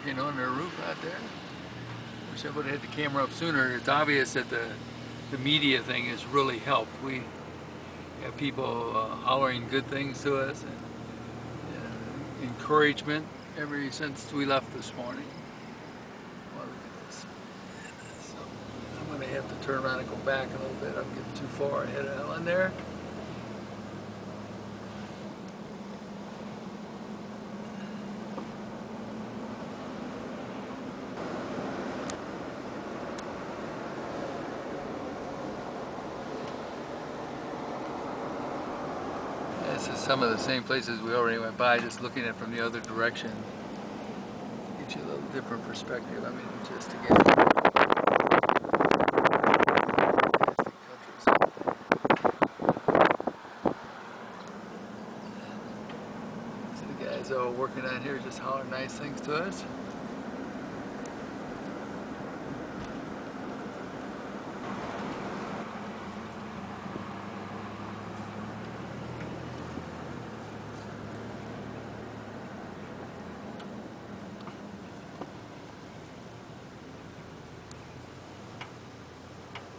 working on their roof out there. Wish I would have had the camera up sooner. It's obvious that the media thing has really helped. We have people hollering good things to us and encouragement ever since we left this morning. Well, look at this. So I'm going to have to turn around and go back a little bit. I'm getting too far ahead of Ellen there. This is some of the same places we already went by, just looking at it from the other direction. Gives you a little different perspective. I mean, just again. So the guys all working on here just hollering nice things to us.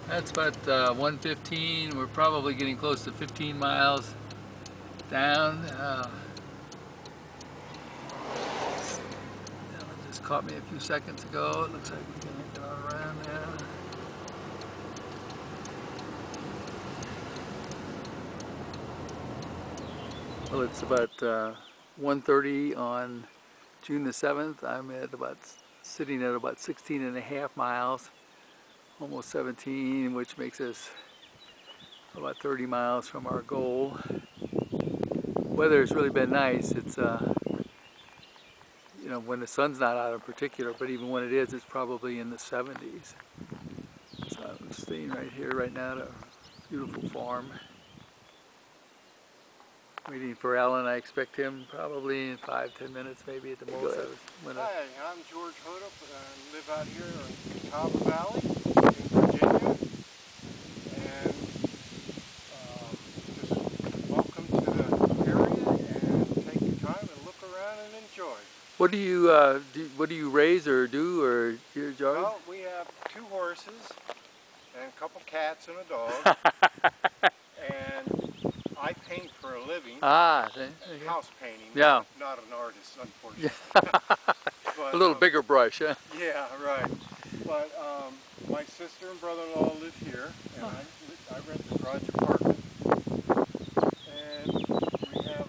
That's about 1:15. We're probably getting close to 15 miles down. That just caught me a few seconds ago. It looks like we're going to get on around now. Well, it's about 1:30 on June the 7th. I'm sitting at about 16.5 miles. Almost 17, which makes us about 30 miles from our goal. Weather has really been nice. It's you know, when the sun's not out in particular, but even when it is, it's probably in the 70s. So I'm staying right here right now at a beautiful farm. Waiting for Alan. I expect him probably in 5-10 minutes, maybe at the most. Hi, I'm George Hodup. I live out here in Catawba Valley in Virginia, and just welcome to the area and take your time and look around and enjoy. What do you raise or do or your George? Well, we have 2 horses and a couple cats and a dog, and I paint for a living. Okay. House painting. Yeah. Not an artist, unfortunately. But, a little bigger brush, huh? Yeah, right. But my sister and brother-in-law live here, and I rent the garage apartment. And we have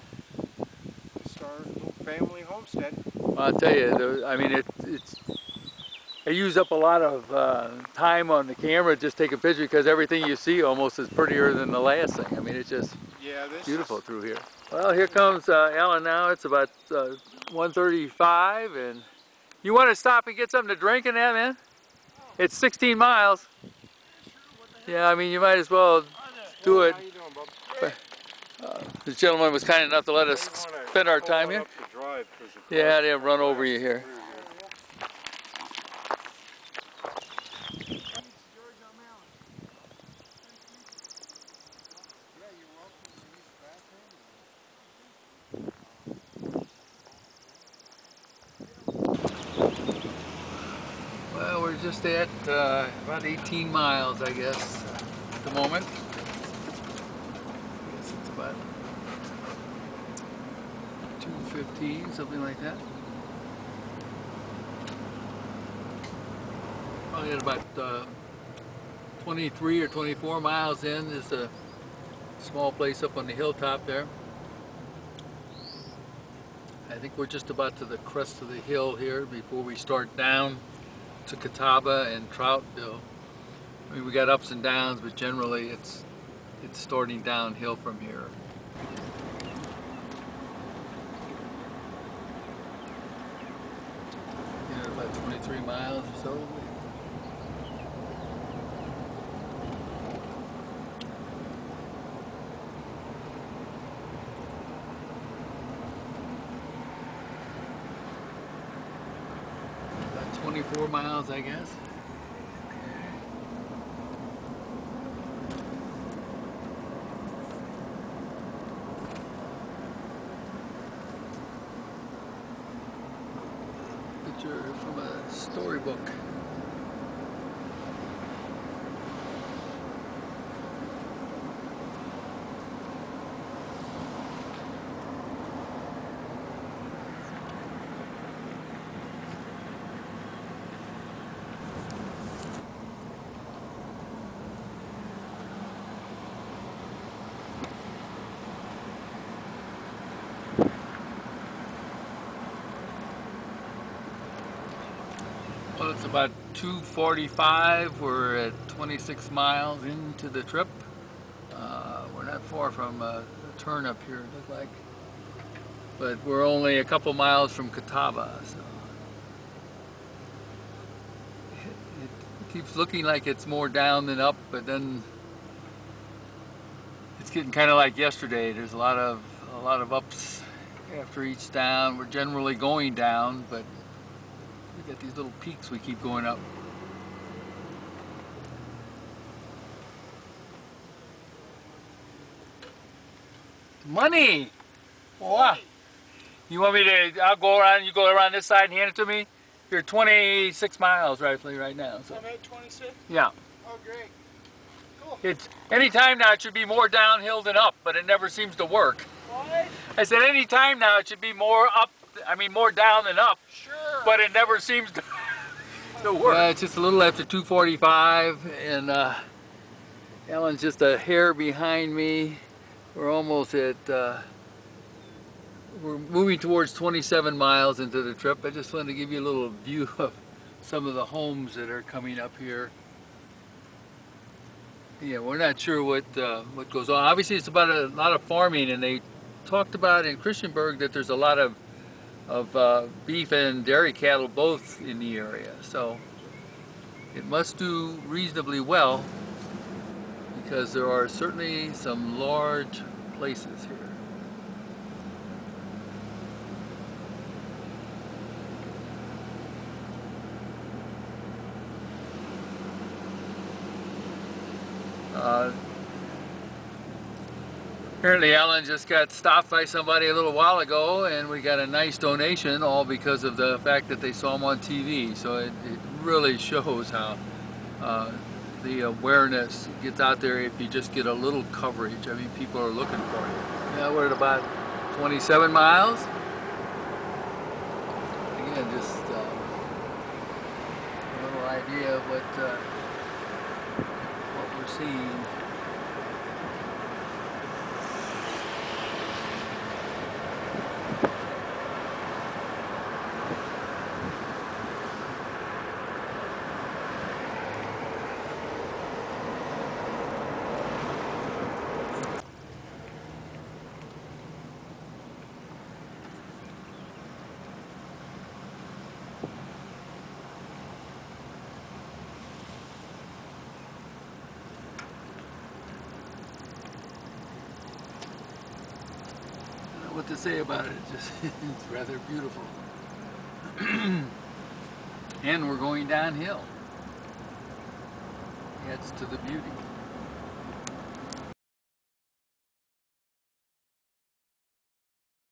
just our little family homestead. Well, I'll tell you, I mean, I use up a lot of time on the camera just taking pictures because everything you see almost is prettier than the last thing. I mean, it's just beautiful through here. Well, here comes Alan now. It's about 1:35, and you want to stop and get something to drink in that, man? It's 16 miles. Yeah, I mean, you might as well do it. How you doing, Bob? This gentleman was kind enough to let us spend our time here. Yeah, they'll run over you here. Well, we're just at about 18 miles, I guess, at the moment. I guess it's about 2:15, something like that. Probably at about 23 or 24 miles in. There's a small place up on the hilltop there. I think we're just about to the crest of the hill here before we start down to Catawba and Troutville. I mean, we got ups and downs, but generally it's starting downhill from here. Yeah, about 23 miles or so. About 24 miles, I guess. picture from a storybook. Well, it's about 2:45. We're at 26 miles into the trip. We're not far from a turn up here, it looks like. But we're only a couple miles from Catawba, so it keeps looking like it's more down than up, but then it's getting kind of like yesterday. There's a lot of ups after each down. We're generally going down, but we got these little peaks we keep going up. Money! Wow. You want me to, I'll go around, you go around this side and hand it to me? You're 26 miles roughly right now. So. I'm at 26? Yeah. Oh, great. Cool. It's, anytime now it should be more downhill than up, but it never seems to work. What? I said any time now it should be more up, more down than up. Sure. But it never seems to work. Yeah, it's just a little after 2:45, and Ellen's just a hair behind me. We're almost at, we're moving towards 27 miles into the trip. I just wanted to give you a little view of some of the homes that are coming up here. Yeah, we're not sure what goes on. Obviously, it's about a lot of farming, and they talked about in Christiansburg that there's a lot of beef and dairy cattle both in the area. So it must do reasonably well, because there are certainly some large places here. Apparently Ellen just got stopped by somebody a little while ago, and we got a nice donation, all because of the fact that they saw him on TV. So it really shows how the awareness gets out there if you just get a little coverage. I mean, people are looking for you. Yeah, we're at about 27 miles. Again, just a little idea of what we're seeing. What to say about it, just it's rather beautiful. And we're going downhill. Adds to the beauty.